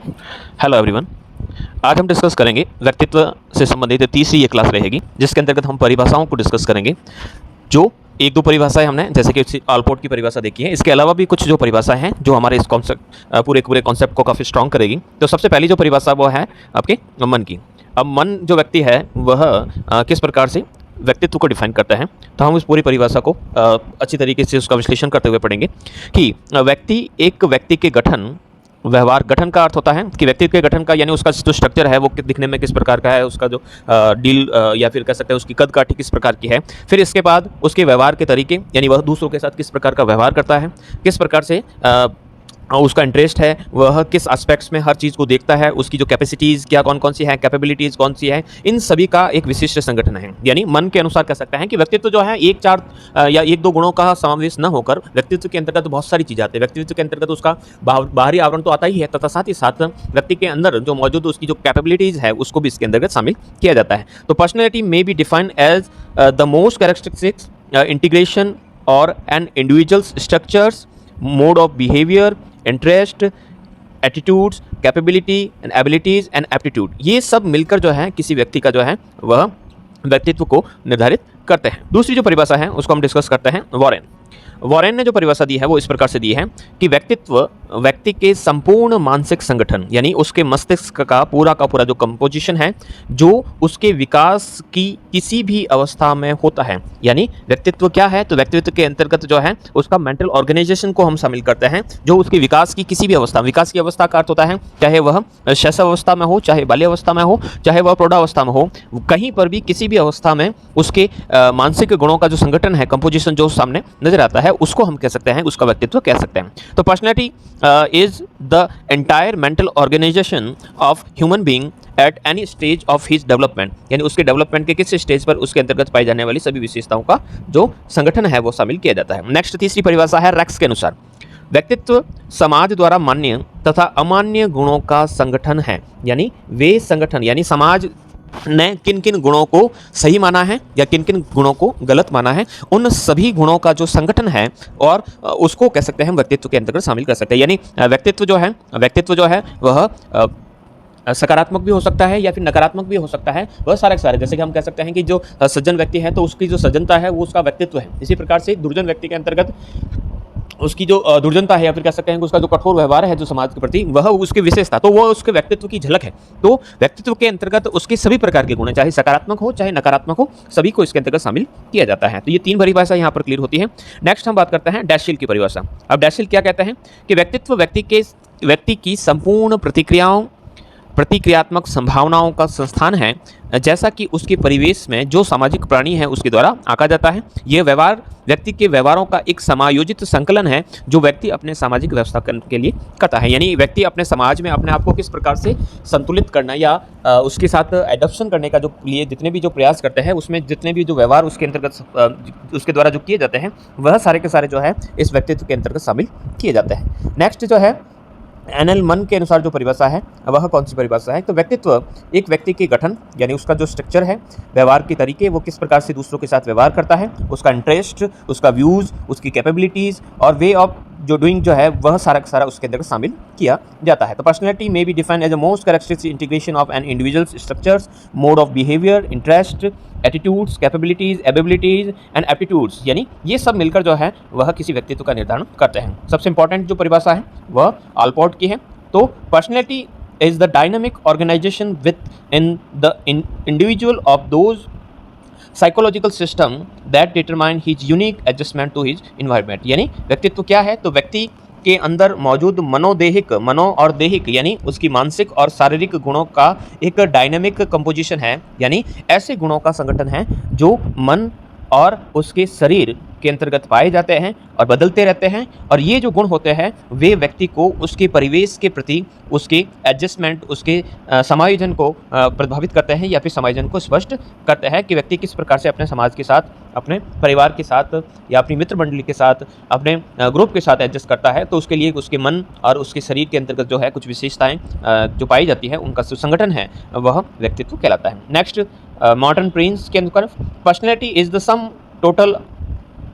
Hello everyone. आज हम discuss करेंगे व्यक्तित्व से संबंधित तीसरी ये क्लास रहेगी, जिसके अंतर्गत हम परिभाषाओं को डिस्कस करेंगे। जो एक दो परिभाषाएं हमने जैसे कि आलपोर्ट की परिभाषा देखी है, इसके अलावा भी कुछ जो परिभाषाएं हैं जो हमारे इस कॉन्सेप्ट पूरे कॉन्सेप्ट को काफ़ी स्ट्रॉन्ग करेगी। तो सबसे पहली जो परिभाषा वो है आपके मन की। अब मन जो व्यक्ति है वह किस प्रकार से व्यक्तित्व को डिफाइन करता है, तो हम इस पूरी परिभाषा को अच्छी तरीके से उसका विश्लेषण करते हुए पढ़ेंगे कि व्यक्ति के गठन व्यवहार गठन का अर्थ होता है कि व्यक्ति के गठन का यानी उसका जो स्ट्रक्चर है वो दिखने में किस प्रकार का है, उसका जो डील या फिर कह सकते हैं उसकी कद काठी किस प्रकार की है। फिर इसके बाद उसके व्यवहार के तरीके यानी वह दूसरों के साथ किस प्रकार का व्यवहार करता है, किस प्रकार से उसका इंटरेस्ट है, वह किस एस्पेक्ट्स में हर चीज़ को देखता है, उसकी जो कैपेसिटीज़ क्या कौन कौन सी है, कैपेबिलिटीज़ कौन सी है, इन सभी का एक विशिष्ट संगठन है। यानी मन के अनुसार कह सकते हैं कि व्यक्तित्व जो है एक चार या एक दो गुणों का समावेश न होकर व्यक्तित्व के अंतर्गत बहुत सारी चीज़ें आती है। व्यक्तित्व के अंतर्गत उसका बाहरी आवरण तो आता ही है, तथा साथ ही साथ व्यक्ति के अंदर जो मौजूद उसकी जो कैपेबिलिटीज़ है उसको भी इसके अंतर्गत शामिल किया जाता है। तो personality may be defined as the most characteristics integration और an individuals structures, mode of behaviour, interest, attitudes, capability and abilities and aptitude, ये सब मिलकर जो है किसी व्यक्ति का जो है वह व्यक्तित्व को निर्धारित करते हैं। दूसरी जो परिभाषा है उसको हम डिस्कस करते हैं। वॉरेन ने जो परिभाषा दी है वो इस प्रकार से दी है कि व्यक्तित्व व्यक्ति के संपूर्ण मानसिक संगठन यानी उसके मस्तिष्क का पूरा जो कंपोजिशन है जो उसके विकास की किसी भी अवस्था में होता है। यानी व्यक्तित्व क्या है, तो व्यक्तित्व के अंतर्गत जो है उसका मेंटल ऑर्गेनाइजेशन को हम शामिल करते हैं, जो उसके विकास की किसी भी अवस्था, विकास की अवस्था का अर्थ होता है चाहे वह शैशवावस्था में हो, चाहे बाल्यावस्था में हो, चाहे वह प्रौढ़ावस्था में हो, कहीं पर भी किसी भी अवस्था में उसके मानसिक गुणों का जो संगठन है, कंपोजिशन जो सामने नजर आता है, उसको हम कह सकते हैं, उसका व्यक्तित्व कह सकते हैं। तो personality is the entire mental organization of human being at any stage of his development, यानी उसके डेवलपमेंट के किस स्टेज पर उसके अंतर्गत पाई जाने वाली सभी विशेषताओं का जो संगठन है वो शामिल किया जाता है। नेक्स्ट तीसरी परिभाषा है रैक्स के अनुसार, व्यक्तित्व समाज द्वारा मान्य तथा अमान्य गुणों का संगठन है। यानी वे संगठन यानी समाज ने किन किन गुणों को सही माना है या किन किन गुणों को गलत माना है, उन सभी गुणों का जो संगठन है और उसको कह सकते हैं हम व्यक्तित्व के अंतर्गत शामिल कर सकते हैं। यानी व्यक्तित्व जो है वह सकारात्मक भी हो सकता है या फिर नकारात्मक भी हो सकता है। वह सारे जैसे कि हम कह सकते हैं कि जो सज्जन व्यक्ति है तो उसकी जो सज्जनता है वो उसका व्यक्तित्व है। इसी प्रकार से दुर्जन व्यक्ति के अंतर्गत उसकी जो दुर्जनता है या फिर कह सकते हैं कि उसका जो कठोर व्यवहार है जो समाज के प्रति, वह उसकी विशेषता, तो वह उसके व्यक्तित्व की झलक है। तो व्यक्तित्व के अंतर्गत उसके सभी प्रकार के गुण चाहे सकारात्मक हो चाहे नकारात्मक हो, सभी को इसके अंतर्गत शामिल किया जाता है। तो ये तीन परिभाषा यहाँ पर क्लियर होती है। नेक्स्ट हम बात करते हैं डैशिल की परिभाषा। अब डैशिल क्या कहते हैं कि व्यक्तित्व व्यक्ति की संपूर्ण प्रतिक्रियात्मक संभावनाओं का संस्थान है, जैसा कि उसके परिवेश में जो सामाजिक प्राणी है उसके द्वारा आंका जाता है। यह व्यवहार व्यक्ति के व्यवहारों का एक समायोजित संकलन है जो व्यक्ति अपने सामाजिक व्यवस्था के लिए करता है। यानी व्यक्ति अपने समाज में अपने आप को किस प्रकार से संतुलित करना या उसके साथ एडॉप्शन करने का जो लिए जितने भी जो प्रयास करते हैं, उसमें जितने भी जो व्यवहार उसके अंतर्गत उसके द्वारा जो किए जाते हैं वह सारे के सारे जो है इस व्यक्तित्व के अंतर्गत शामिल किए जाते हैं। नेक्स्ट जो है एनएल मन के अनुसार जो परिभाषा है वह कौन सी परिभाषा है, तो व्यक्तित्व एक व्यक्ति के गठन यानी उसका जो स्ट्रक्चर है, व्यवहार के तरीके, वो किस प्रकार से दूसरों के साथ व्यवहार करता है, उसका इंटरेस्ट, उसका व्यूज़, उसकी कैपेबिलिटीज़ और वे ऑफ जो डूइंग जो है वह सारा का सारा उसके अंदर शामिल किया जाता है। तो personality may be defined as a most characteristic integration of an individuals structures, mode of behaviour, interest, attitudes, capabilities, abilities and aptitudes, यानी ये सब मिलकर जो है वह किसी व्यक्तित्व का निर्धारण करते हैं। सबसे इंपॉर्टेंट जो परिभाषा है वह आलपोर्ट की है। तो personality is the dynamic organisation within the individual of those psychological system that determine his unique adjustment to his environment. यानी व्यक्तित्व क्या है, तो व्यक्ति के अंदर मौजूद मनो और देहिक यानी उसकी मानसिक और शारीरिक गुणों का एक डायनामिक कंपोजिशन है। यानी ऐसे गुणों का संगठन है जो मन और उसके शरीर के अंतर्गत पाए जाते हैं और बदलते रहते हैं, और ये जो गुण होते हैं वे व्यक्ति को उसके परिवेश के प्रति उसके एडजस्टमेंट, उसके समायोजन को प्रभावित करते हैं या फिर समायोजन को स्पष्ट करते हैं कि व्यक्ति किस प्रकार से अपने समाज के साथ, अपने परिवार के साथ या अपनी मित्र मंडली के साथ, अपने ग्रुप के साथ एडजस्ट करता है। तो उसके लिए उसके मन और उसके शरीर के अंतर्गत जो है कुछ विशेषताएं जो पाई जाती है, उनका जो संगठन है वह व्यक्तित्व कहलाता है। नेक्स्ट मॉर्टन प्रिंस के अनुसार personality is the sum total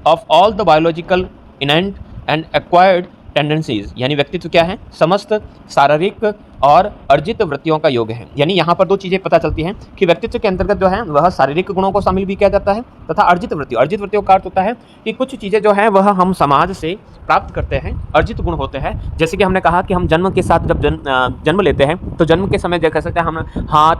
of all the biological innate and acquired tendencies, यानी व्यक्तित्व क्या है, समस्त शारीरिक और अर्जित वृत्तियों का योग है। यानी यहाँ पर दो चीज़ें पता चलती हैं कि व्यक्तित्व के अंतर्गत जो है वह शारीरिक गुणों को शामिल भी किया जाता है तथा अर्जित वृत्तियों का अर्थ होता है कि कुछ चीज़ें जो हैं वह हम समाज से प्राप्त करते हैं, अर्जित गुण होते हैं। जैसे कि हमने कहा कि हम जन्म के साथ जब जन्म लेते हैं तो जन्म के समय कह सकते हैं हम हाथ,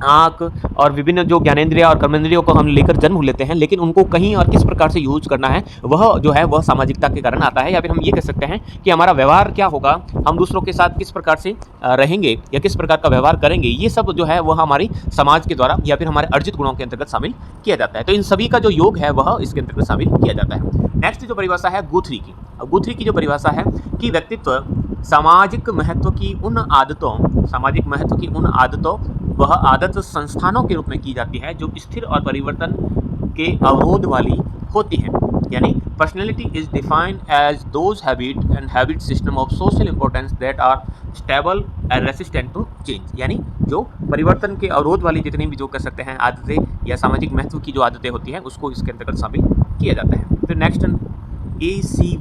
आँख और विभिन्न जो ज्ञानेंद्रिय और कर्मेंद्रियों को हम लेकर जन्म लेते हैं, लेकिन उनको कहीं और किस प्रकार से यूज करना है वह जो है वह सामाजिकता के कारण आता है। या फिर हम ये कह सकते हैं कि हमारा व्यवहार क्या होगा, हम दूसरों के साथ किस प्रकार से रहेंगे या किस प्रकार का व्यवहार करेंगे, ये सब जो है वह हमारी समाज के द्वारा या फिर हमारे अर्जित गुणों के अंतर्गत शामिल किया जाता है। तो इन सभी का जो योग है वह इसके अंतर्गत शामिल किया जाता है। नेक्स्ट जो परिभाषा है गुथरी की जो परिभाषा है कि व्यक्तित्व सामाजिक महत्व की उन आदतों वह आदत संस्थानों के रूप में की जाती है जो स्थिर और परिवर्तन के अवरोध वाली होती है। यानी personality is defined as those habit system of social importance that are stable and resistant to change. यानी जो परिवर्तन के अवरोध वाली जितनी भी जो कह सकते हैं आदतें या सामाजिक महत्व की जो आदतें होती हैं उसको इसके अंतर्गत शामिल किया जाता है। फिर नेक्स्ट H.C.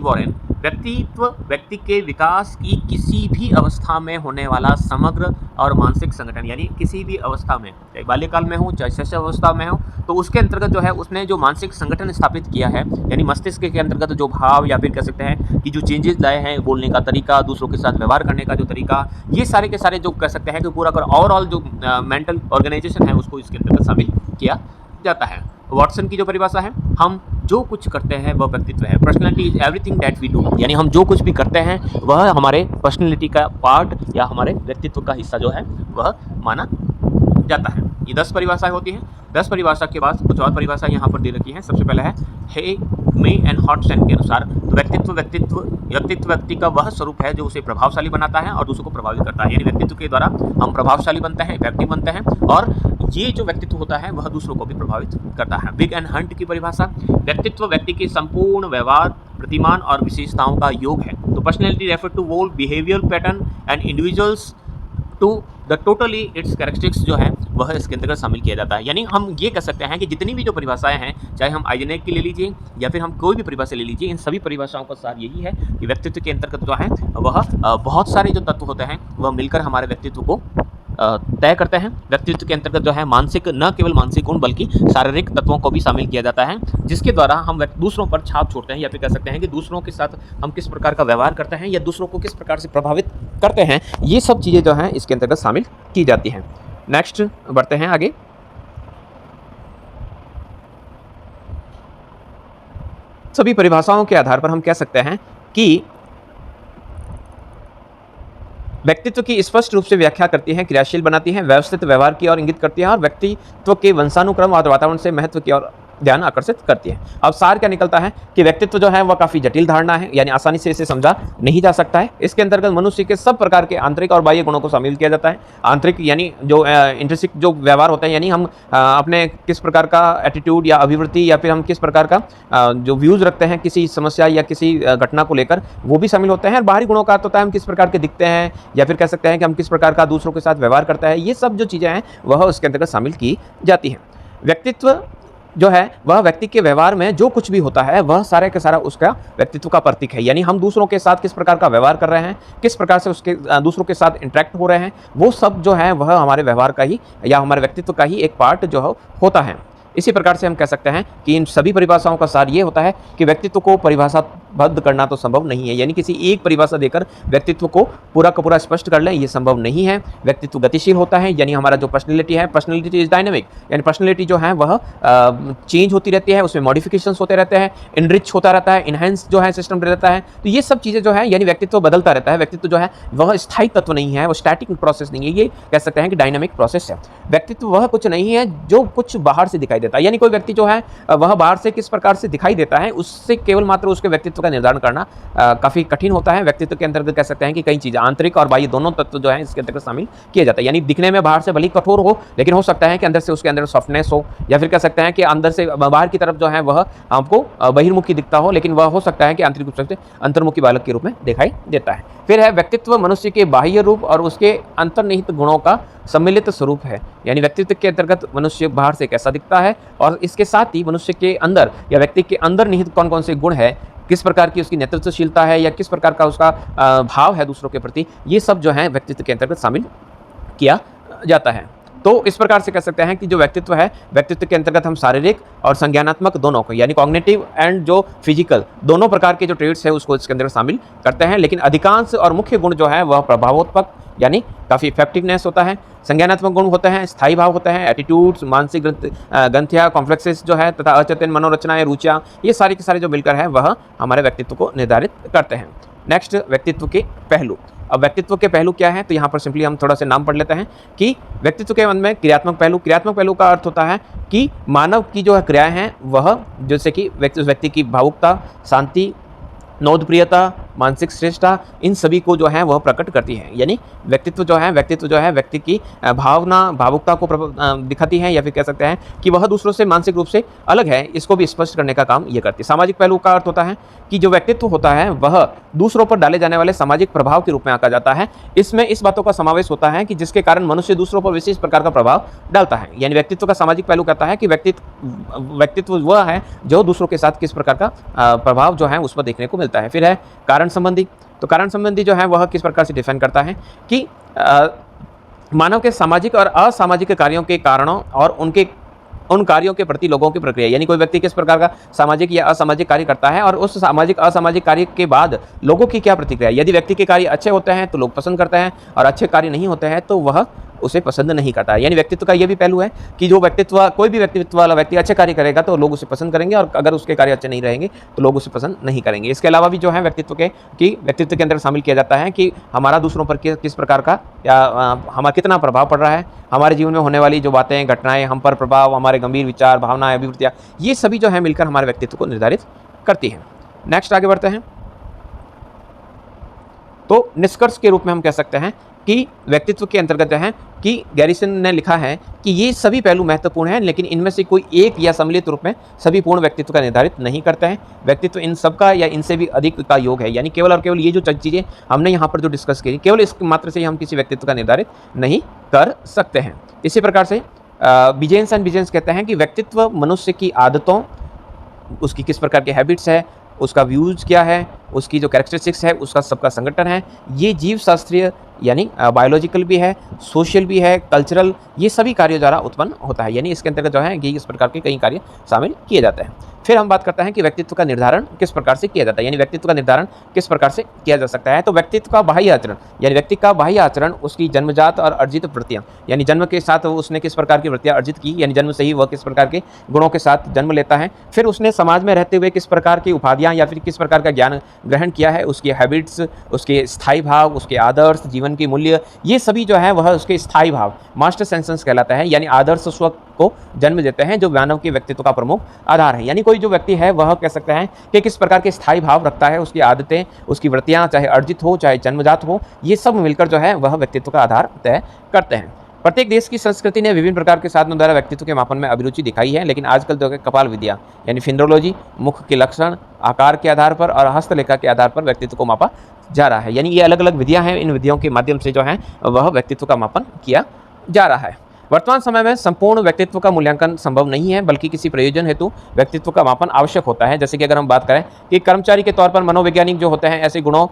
वॉरेन व्यक्तित्व व्यक्ति के विकास की किसी भी अवस्था में होने वाला समग्र और मानसिक संगठन। यानी किसी भी अवस्था में, चाहे बाल्यकाल में हो चाहे शैशव अवस्था में हो, तो उसके अंतर्गत जो है उसने जो मानसिक संगठन स्थापित किया है, यानी मस्तिष्क के अंतर्गत जो भाव या फिर कह सकते हैं कि जो चेंजेस लाए हैं, बोलने का तरीका, दूसरों के साथ व्यवहार करने का जो तरीका, ये सारे के सारे जो कह सकते हैं कि पूरा कर ओवरऑल जो मेंटल ऑर्गेनाइजेशन है उसको इसके अंतर्गत शामिल किया जाता है। वॉटसन की जो परिभाषा है, हम जो कुछ करते हैं वह व्यक्तित्व है। Personality is everything that we do. यानी हम जो कुछ भी करते हैं वह हमारे पर्सनैलिटी का पार्ट या हमारे व्यक्तित्व का हिस्सा जो है वह माना जाता है। ये 10 परिभाषाएं होती हैं। 10 परिभाषा के बाद कुछ और परिभाषा यहाँ पर दे रखी है। सबसे पहला है हे मे एंड हॉटसन के अनुसार व्यक्तित्व व्यक्ति का वह स्वरूप है जो उसे प्रभावशाली बनाता है और दूसरों को प्रभावित करता है। यानी व्यक्तित्व के द्वारा हम प्रभावशाली बनते हैं, इफेक्टिव बनते हैं और ये जो व्यक्तित्व होता है वह दूसरों को भी प्रभावित करता है। बिग एंड हंट की परिभाषा व्यक्तित्व व्यक्ति के संपूर्ण व्यवहार, प्रतिमान और विशेषताओं का योग है। तो personality refer to whole behaviour pattern and individuals to the totally its characteristics जो है वह इसके अंतर्गत शामिल किया जाता है। यानी हम ये कह सकते हैं कि जितनी भी जो परिभाषाएं हैं, चाहे हम आइजेनेक की ले लीजिए या फिर हम कोई भी परिभाषा ले लीजिए, इन सभी परिभाषाओं का सार यही है कि व्यक्तित्व के अंतर्गत जो है वह बहुत सारे जो तत्व होते हैं वह मिलकर हमारे व्यक्तित्व को तय करते हैं। व्यक्तित्व के अंतर्गत जो है मानसिक, न केवल मानसिक गुण बल्कि शारीरिक तत्वों को भी शामिल किया जाता है, जिसके द्वारा हम दूसरों पर छाप छोड़ते हैं या फिर कह सकते हैं कि दूसरों के साथ हम किस प्रकार का व्यवहार करते हैं या दूसरों को किस प्रकार से प्रभावित करते हैं, ये सब चीज़ें जो हैं इसके अंतर्गत शामिल की जाती हैं। नेक्स्ट बढ़ते हैं आगे। सभी परिभाषाओं के आधार पर हम कह सकते हैं कि व्यक्तित्व की स्पष्ट रूप से व्याख्या करती है, क्रियाशील बनाती है, व्यवस्थित व्यवहार की ओर इंगित करती है और व्यक्तित्व के वंशानुक्रम और वातावरण से महत्व की ओर ध्यान आकर्षित करती है। अब सार क्या निकलता है कि व्यक्तित्व जो है वह काफ़ी जटिल धारणा है, यानी आसानी से इसे समझा नहीं जा सकता है। इसके अंतर्गत मनुष्य के सब प्रकार के आंतरिक और बाह्य गुणों को शामिल किया जाता है। आंतरिक यानी जो इंट्रिंसिक जो व्यवहार होता है, यानी हम अपने किस प्रकार का एटीट्यूड या अभिवृत्ति या फिर हम किस प्रकार का जो व्यूज़ रखते हैं किसी समस्या या किसी घटना को लेकर, वो भी शामिल होते हैं। और बाहरी गुणों का अर्थ होता है हम किस प्रकार के दिखते हैं या फिर कह सकते हैं कि हम किस प्रकार का दूसरों के साथ व्यवहार करता है। ये सब जो चीज़ें हैं वह उसके अंतर्गत शामिल की जाती हैं। व्यक्तित्व जो है वह व्यक्ति के व्यवहार में जो कुछ भी होता है वह सारे का सारा उसका व्यक्तित्व का प्रतीक है। यानी हम दूसरों के साथ किस प्रकार का व्यवहार कर रहे हैं, किस प्रकार से उसके दूसरों के साथ इंटरेक्ट हो रहे हैं, वो सब जो है वह हमारे व्यवहार का ही या हमारे व्यक्तित्व का ही एक पार्ट जो होता है। इसी प्रकार से हम कह सकते हैं कि इन सभी परिभाषाओं का सार ये होता है कि व्यक्तित्व को परिभाषाबद्ध करना तो संभव नहीं है, यानी किसी एक परिभाषा देकर व्यक्तित्व को पूरा का पूरा स्पष्ट कर लें, ये संभव नहीं है। व्यक्तित्व गतिशील होता है, यानी हमारा जो पर्सनैलिटी है, पर्सनैलिटी इज डायनेमिक, यानी पर्सनैलिटी जो है वह चेंज होती रहती है, उसमें मॉडिफिकेशंस होते रहते हैं, इनरिच होता रहता है, इनहेंस जो है सिस्टम रहता है। तो ये सब चीज़ें जो है यानी व्यक्तित्व बदलता रहता है। व्यक्तित्व जो है वह स्थायी तत्व नहीं है, वो स्टैटिक प्रोसेस नहीं है, ये कह सकते हैं कि डायनामिक प्रोसेस है। व्यक्तित्व वह कुछ नहीं है जो कुछ बाहर से दिखाई देता है, यानी कोई व्यक्ति जो है वह बाहर से किस प्रकार से दिखाई देता है उससे केवल मात्र उसके व्यक्तित्व का निर्धारण करना काफ़ी कठिन होता है। व्यक्तित्व के अंतर्गत कह सकते हैं कि कई चीज़ें आंतरिक और बाह्य दोनों तत्व जो है इसके अंतर्गत शामिल किए जाते हैं। यानी दिखने में बाहर से भले कठोर हो, लेकिन हो सकता है कि अंदर से उसके अंदर सॉफ्टनेस हो, या फिर कह सकते हैं कि अंदर से बाहर की तरफ जो है वह आपको बहिर्मुखी दिखता हो, लेकिन वह हो सकता है कि आंतरिक रूप से अंतर्मुखी बालक के रूप में दिखाई देता है। फिर है व्यक्तित्व मनुष्य के बाह्य रूप और उसके अंतर्निहित गुणों का सम्मिलित स्वरूप है। यानी व्यक्तित्व के अंतर्गत मनुष्य बाहर से कैसा दिखता है है और इसके साथ ही मनुष्य के अंदर या व्यक्ति के अंदर निहित कौन कौन से गुण है, किस प्रकार की उसकी नेतृत्वशीलता है या किस प्रकार का उसका भाव है दूसरों के प्रति, ये सब जो है व्यक्तित्व के अंतर्गत शामिल किया जाता है। तो इस प्रकार से कह सकते हैं कि जो व्यक्तित्व है, व्यक्तित्व के अंतर्गत हम शारीरिक और संज्ञानात्मक दोनों को यानी कॉग्निटिव एंड जो फिजिकल दोनों प्रकार के जो ट्रेड्स है उसको इसके अंदर शामिल करते हैं। लेकिन अधिकांश और मुख्य गुण जो है वह प्रभावोत्पक यानी काफ़ी इफेक्टिवनेस होता है, संज्ञानात्मक गुण होते हैं, स्थायी भाव होता है, एटीट्यूड्स, मानसिक ग्रंथियाँ, कॉम्प्लेक्सेस जो है तथा अचेतन मनोरचनाएं, रुचियाँ, ये सारी के सारे जो मिलकर है वह हमारे व्यक्तित्व को निर्धारित करते हैं। नेक्स्ट, व्यक्तित्व के पहलू। अब व्यक्तित्व के पहलू क्या है, तो यहाँ पर सिंपली हम थोड़ा सा नाम पढ़ लेते हैं कि व्यक्तित्व के मन में क्रियात्मक पहलू। क्रियात्मक पहलू का अर्थ होता है कि मानव की जो क्रियाएं हैं वह जैसे कि व्यक्ति की भावुकता, शांति, नोदप्रियता, मानसिक श्रेष्ठता, इन सभी को जो है वह प्रकट करती है। यानी व्यक्तित्व जो है व्यक्ति की भावना, भावुकता को दिखाती है या फिर कह सकते हैं कि वह दूसरों से मानसिक रूप से अलग है, इसको भी स्पष्ट करने का काम ये करती है। सामाजिक पहलू का अर्थ होता है कि जो व्यक्तित्व होता है वह दूसरों पर डाले जाने वाले सामाजिक प्रभाव के रूप में आंका जाता है। इसमें इस बातों का समावेश होता है कि जिसके कारण मनुष्य दूसरों पर विशेष प्रकार का प्रभाव डालता है। यानी व्यक्तित्व का सामाजिक पहलू कहता है कि व्यक्तित्व वह है जो दूसरों के साथ किस प्रकार का प्रभाव जो है उस पर देखने को मिलता है। फिर है कारण संबंधी। तो कारण संबंधी जो है वह किस प्रकार से डिफाइन करता है कि मानव के सामाजिक और असामाजिक कार्यों के कारणों और उन कार्यों के प्रति लोगों की प्रक्रिया। यानी कोई व्यक्ति किस प्रकार का सामाजिक या असामाजिक कार्य करता है और उस सामाजिक असामाजिक कार्य के बाद लोगों की क्या प्रतिक्रिया। यदि व्यक्ति के कार्य अच्छे होते हैं तो लोग पसंद करते हैं और अच्छे कार्य नहीं होते हैं तो वह उसे पसंद नहीं करता है। यानी व्यक्तित्व का यह भी पहलू है कि जो कोई भी व्यक्तित्व वाला व्यक्ति अच्छे कार्य करेगा तो लोग उसे पसंद करेंगे और अगर उसके कार्य अच्छे नहीं रहेंगे तो लोग उसे पसंद नहीं करेंगे। इसके अलावा भी जो है व्यक्तित्व के अंदर शामिल किया जाता है कि हमारा दूसरों पर किस प्रकार का या हमारा कितना प्रभाव पड़ रहा है, हमारे जीवन में होने वाली जो बातें, घटनाएं, हम पर प्रभाव, हमारे गंभीर विचार, भावनाएं, अभिवृत्तियाँ, ये सभी जो है मिलकर हमारे व्यक्तित्व को निर्धारित करती हैं। नेक्स्ट आगे बढ़ते हैं। तो निष्कर्ष के रूप में हम कह सकते हैं कि व्यक्तित्व के अंतर्गत है कि गैरिसन ने लिखा है कि ये सभी पहलू महत्वपूर्ण हैं, लेकिन इनमें से कोई एक या सम्मिलित रूप में सभी पूर्ण व्यक्तित्व का निर्धारित नहीं करते हैं। व्यक्तित्व इन सब का या इनसे भी अधिक का योग है। यानी केवल और केवल ये जो चीज़ें हमने यहाँ पर जो डिस्कस की, केवल इस मात्र से ही हम किसी व्यक्तित्व का निर्धारित नहीं कर सकते हैं। इसी प्रकार से बिजेंस कहते हैं कि व्यक्तित्व मनुष्य की आदतों, उसकी किस प्रकार के हैबिट्स है, उसका व्यूज क्या है, उसकी जो कैरेक्टरिस्टिक्स है, उसका सबका संगठन है। ये जीव शास्त्रीय यानी बायोलॉजिकल भी है, सोशल भी है, कल्चरल, ये सभी कार्यों द्वारा उत्पन्न होता है। यानी इसके अंतर्गत जो है कि इस प्रकार के कई कार्य शामिल किए जाते हैं। फिर हम बात करते हैं कि व्यक्तित्व का निर्धारण किस प्रकार से किया जाता है, यानी व्यक्तित्व का निर्धारण किस प्रकार से किया जा सकता है। तो व्यक्तित्व का बाह्य आचरण यानी व्यक्ति का बाह्य आचरण उसकी जन्मजात और अर्जित वृत्तियाँ, यानी जन्म के साथ उसने किस प्रकार की वृत्तियाँ अर्जित की, यानी जन्म से ही वह किस प्रकार के गुणों के साथ जन्म लेता है। फिर उसने समाज में रहते हुए किस प्रकार की उपाधियाँ या फिर किस प्रकार का ज्ञान ग्रहण किया है, उसकी हैबिट्स, उसके स्थायी भाव, उसके आदर्श, जीवन के मूल्य, ये सभी जो है वह उसके स्थायी भाव मास्टर सेंसेस कहलाता है। यानी आदर्श स्व को जन्म देते हैं जो मानव के व्यक्तित्व का प्रमुख आधार है। यानी कोई जो व्यक्ति है वह कह सकते हैं कि किस प्रकार के स्थायी भाव रखता है, उसकी आदतें, उसकी वृत्तियाँ चाहे अर्जित हो चाहे जन्मजात हो, ये सब मिलकर जो है वह व्यक्तित्व का आधार तय करते हैं। प्रत्येक देश की संस्कृति ने विभिन्न प्रकार के साधनों द्वारा व्यक्तित्व के मापन में अभिरुचि दिखाई है, लेकिन आजकल जो है कपाल विद्या यानी फिंड्रोलॉजी, मुख के लक्षण, आकार के आधार पर और हस्तलेखा के आधार पर व्यक्तित्व को मापा जा रहा है। यानी ये अलग अलग विधियां हैं, इन विधियों के माध्यम से जो है वह व्यक्तित्व का मापन किया जा रहा है। वर्तमान समय में संपूर्ण व्यक्तित्व का मूल्यांकन संभव नहीं है, बल्कि किसी प्रयोजन हेतु व्यक्तित्व का मापन आवश्यक होता है। जैसे कि अगर हम बात करें कि कर्मचारी के तौर पर मनोवैज्ञानिक जो होते हैं ऐसे गुणों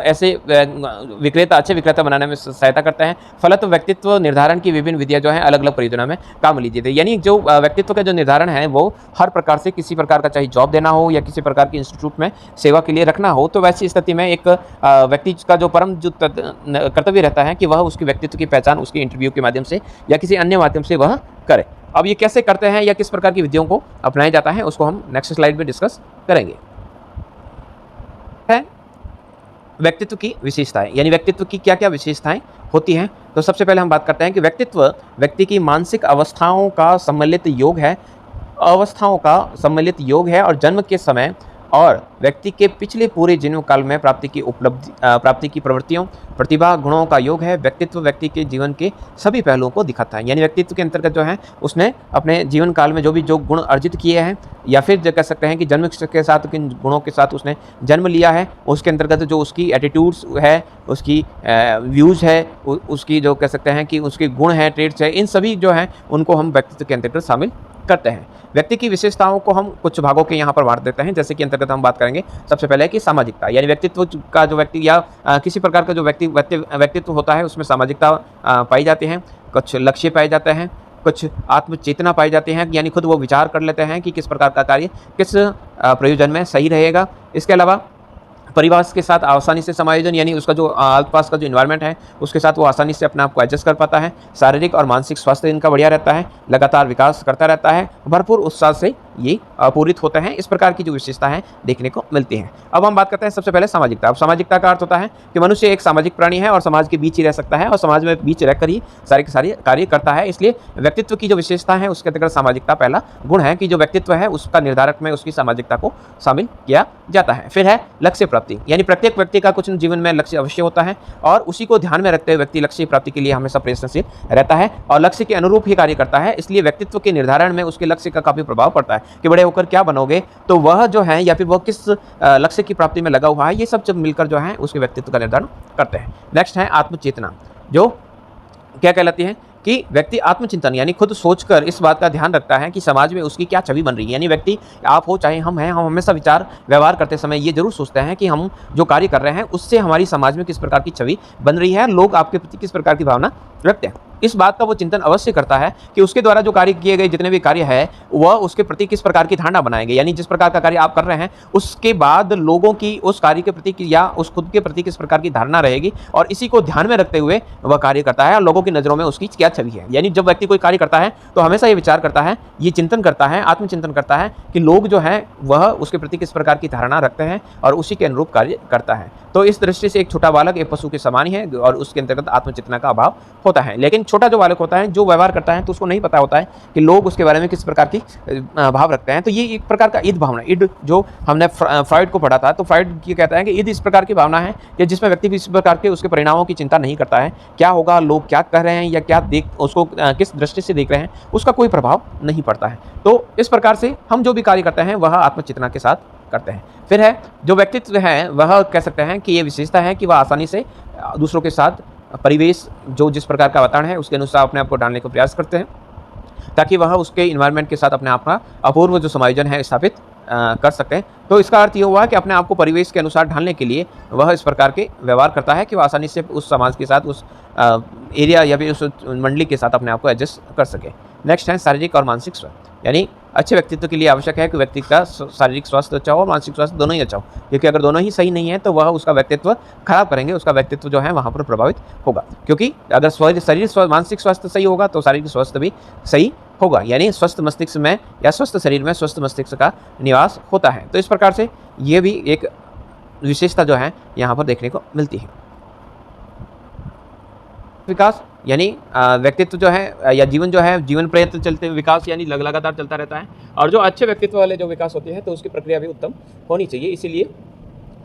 ऐसे अच्छे विक्रेता बनाने में सहायता करते हैं। फलत व्यक्तित्व निर्धारण की विभिन्न विधियां जो है अलग अलग प्रयोजनों में काम ली जाती है। यानी जो व्यक्तित्व का जो निर्धारण है वो हर प्रकार से किसी प्रकार का चाहे जॉब देना हो या किसी प्रकार के इंस्टीट्यूट में सेवा के लिए रखना हो, तो वैसी स्थिति में एक व्यक्ति का जो परम जो कर्तव्य रहता है कि वह उसके व्यक्तित्व की पहचान उसके इंटरव्यू के माध्यम से या किसी अन्य माध्यम से वह करे। अब ये कैसे करते हैं या किस प्रकार की विधियों को अपनाया जाता है उसको हम नेक्स्ट स्लाइड में डिस्कस करेंगे। है व्यक्तित्व की विशेषताएं, यानी व्यक्तित्व की क्या क्या विशेषताएं होती हैं। तो सबसे पहले हम बात करते हैं कि व्यक्तित्व व्यक्ति की मानसिक अवस्थाओं का सम्मिलित योग है और जन्म के समय और व्यक्ति के पिछले पूरे जीवन काल में प्राप्ति की प्रवृत्तियों, प्रतिभा, गुणों का योग है। व्यक्तित्व व्यक्ति के जीवन के सभी पहलुओं को दिखाता है। यानी व्यक्तित्व के अंतर्गत जो है उसने अपने जीवन काल में जो गुण अर्जित किए हैं या फिर जो कह सकते हैं कि जन्म के साथ किन गुणों के साथ उसने जन्म लिया है, उसके अंतर्गत जो उसकी एटीट्यूड्स है, उसकी व्यूज़ है, उसकी जो कह सकते हैं कि उसके गुण हैं, ट्रेड्स है, इन सभी जो हैं उनको हम व्यक्तित्व के अंतर्गत शामिल करते हैं। व्यक्ति की विशेषताओं को हम कुछ भागों के यहाँ पर बांट देते हैं, जैसे कि अंतर्गत हम बात करेंगे सबसे पहले कि सामाजिकता, यानी व्यक्तित्व का जो व्यक्ति या किसी प्रकार का जो व्यक्तित्व होता है उसमें सामाजिकता पाई जाती है, कुछ लक्ष्य पाए जाते हैं, कुछ आत्मचेतना पाई जाती है, यानी खुद वो विचार कर लेते हैं कि किस प्रकार का कार्य किस प्रयोजन में सही रहेगा। इसके अलावा परिवार के साथ आसानी से समायोजन, यानी उसका जो आसपास का जो इन्वायरमेंट है उसके साथ वो आसानी से अपने आप को एडजस्ट कर पाता है। शारीरिक और मानसिक स्वास्थ्य इनका बढ़िया रहता है, लगातार विकास करता रहता है, भरपूर उत्साह से ये पूरित होते हैं। इस प्रकार की जो विशेषता है देखने को मिलती है। अब हम बात करते हैं सबसे पहले सामाजिकता। अब सामाजिकता का अर्थ होता है कि मनुष्य एक सामाजिक प्राणी है और समाज के बीच ही रह सकता है और समाज में बीच रहकर ही सारे कार्य करता है। इसलिए व्यक्तित्व की जो विशेषता है उसके अंतर्गत सामाजिकता पहला गुण है कि जो व्यक्तित्व है उसका निर्धारक में उसकी सामाजिकता को शामिल किया जाता है। फिर है लक्ष्य प्राप्ति, यानी प्रत्येक व्यक्ति का कुछ जीवन में लक्ष्य अवश्य होता है और उसी को ध्यान में रखते हुए व्यक्ति लक्ष्य प्राप्ति के लिए हमेशा प्रयत्नशील रहता है और लक्ष्य के अनुरूप ही कार्य करता है। इसलिए व्यक्तित्व के निर्धारण में उसके लक्ष्य का काफी प्रभाव पड़ता है कि बड़े होकर क्या बनोगे, तो वह जो है या फिर वह किस लक्ष्य की प्राप्ति में लगा हुआ है, ये सब जब मिलकर जो है उसके व्यक्तित्व का निर्धारण करते हैं। नेक्स्ट है आत्मचेतना, जो क्या कहलाती है कि व्यक्ति आत्मचिंतन यानी खुद सोचकर इस बात का ध्यान रखता है कि समाज में उसकी क्या छवि बन रही है। यानी व्यक्ति आप हो चाहे हम हैं, हम हमेशा विचार व्यवहार करते समय ये जरूर सोचते हैं कि हम जो कार्य कर रहे हैं उससे हमारी समाज में किस प्रकार की छवि बन रही है, लोग आपके प्रति किस प्रकार की भावना रखते हैं। इस बात का वो चिंतन अवश्य करता है कि उसके द्वारा जो कार्य किए गए जितने भी कार्य है वह उसके प्रति किस प्रकार की धारणा बनाएंगे, यानी जिस प्रकार का कार्य आप कर रहे हैं उसके बाद लोगों की उस कार्य के प्रति या उस खुद के प्रति किस प्रकार की धारणा रहेगी और इसी को ध्यान में रखते हुए वह कार्य करता है और लोगों की नज़रों में उसकी क्या छवि है। यानी जब व्यक्ति कोई कार्य करता है तो हमेशा ये विचार करता है, ये चिंतन करता है, आत्मचिंतन करता है कि लोग जो है वह उसके प्रति किस प्रकार की धारणा रखते हैं और उसी के अनुरूप कार्य करता है। तो इस दृष्टि से एक छोटा बालक एक पशु के समान ही है और उसके अंतर्गत आत्मचेतना का अभाव होता है। लेकिन छोटा जो बालक होता है जो व्यवहार करता है तो उसको नहीं पता होता है कि लोग उसके बारे में किस प्रकार की भाव रखते हैं। तो ये एक प्रकार का ईद भावना, ईद जो हमने फ्रॉइड को पढ़ा था, तो फ्रॉइड ये कहता है कि ईद इस प्रकार की भावना है कि जिसमें व्यक्ति भी इस प्रकार के उसके परिणामों की चिंता नहीं करता है, क्या होगा, लोग क्या कह रहे हैं या क्या देख उसको किस दृष्टि से देख रहे हैं, उसका कोई प्रभाव नहीं पड़ता है। तो इस प्रकार से हम जो भी कार्य करते हैं वह आत्मचेतना के साथ करते हैं। फिर है जो व्यक्तित्व है वह कह सकते हैं कि ये विशेषता है कि वह आसानी से दूसरों के साथ परिवेश जो जिस प्रकार का वातावरण है उसके अनुसार अपने आप को डालने का प्रयास करते हैं ताकि वह उसके इन्वायरमेंट के साथ अपने आप का अपूर्व जो समायोजन है स्थापित कर सकते हैं। तो इसका अर्थ ये हुआ कि अपने आप को परिवेश के अनुसार ढालने के लिए वह इस प्रकार के व्यवहार करता है कि वह आसानी से उस समाज के साथ, उस एरिया या फिर उस मंडली के साथ अपने आप को एडजस्ट कर सके। नेक्स्ट है शारीरिक और मानसिक स्वास्थ्य, यानी अच्छे व्यक्तित्व के लिए आवश्यक है कि व्यक्ति का शारीरिक स्वास्थ्य अच्छा हो और मानसिक स्वास्थ्य दोनों ही अच्छा हो, क्योंकि अगर दोनों ही सही नहीं है तो वह उसका व्यक्तित्व खराब करेंगे, उसका व्यक्तित्व जो है वहाँ पर प्रभावित होगा। क्योंकि अगर मानसिक स्वास्थ्य सही होगा तो शारीरिक स्वास्थ्य भी सही होगा, यानी स्वस्थ मस्तिष्क में या स्वस्थ शरीर में स्वस्थ मस्तिष्क का निवास होता है। तो इस प्रकार से ये भी एक विशेषता जो है यहाँ पर देखने को मिलती है। विकास यानी व्यक्तित्व जो है या जीवन जो है जीवन प्रयत्न चलते विकास यानी लगातार चलता रहता है और जो अच्छे व्यक्तित्व वाले जो विकास होते हैं तो उसकी प्रक्रिया भी उत्तम होनी चाहिए। इसीलिए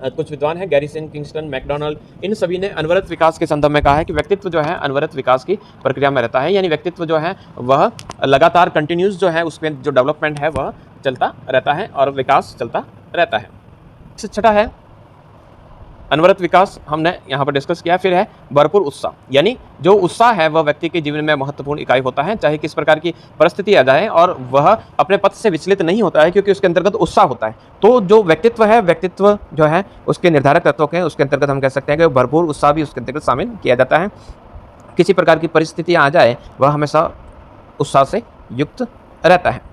कुछ विद्वान हैं गैरिसन, किंगस्टन, मैकडोनाल्ड, इन सभी ने अनवरत विकास के संदर्भ में कहा है कि व्यक्तित्व जो है अनवरत विकास की प्रक्रिया में रहता है, यानी व्यक्तित्व जो है वह लगातार कंटिन्यूस जो है उसमें जो डेवलपमेंट है वह चलता रहता है और विकास चलता रहता है। छठा है अनवरत विकास, हमने यहाँ पर डिस्कस किया। फिर है भरपूर उत्साह, यानी जो उत्साह है वह व्यक्ति के जीवन में महत्वपूर्ण इकाई होता है, चाहे किस प्रकार की परिस्थिति आ जाए और वह अपने पथ से विचलित नहीं होता है क्योंकि उसके अंतर्गत उत्साह होता है। तो जो व्यक्तित्व है, व्यक्तित्व जो है उसके निर्धारक तत्वों के उसके अंतर्गत हम कह सकते हैं कि भरपूर उत्साह भी उसके अंतर्गत शामिल किया जाता है। किसी प्रकार की परिस्थिति आ जाए वह हमेशा उत्साह से युक्त रहता है।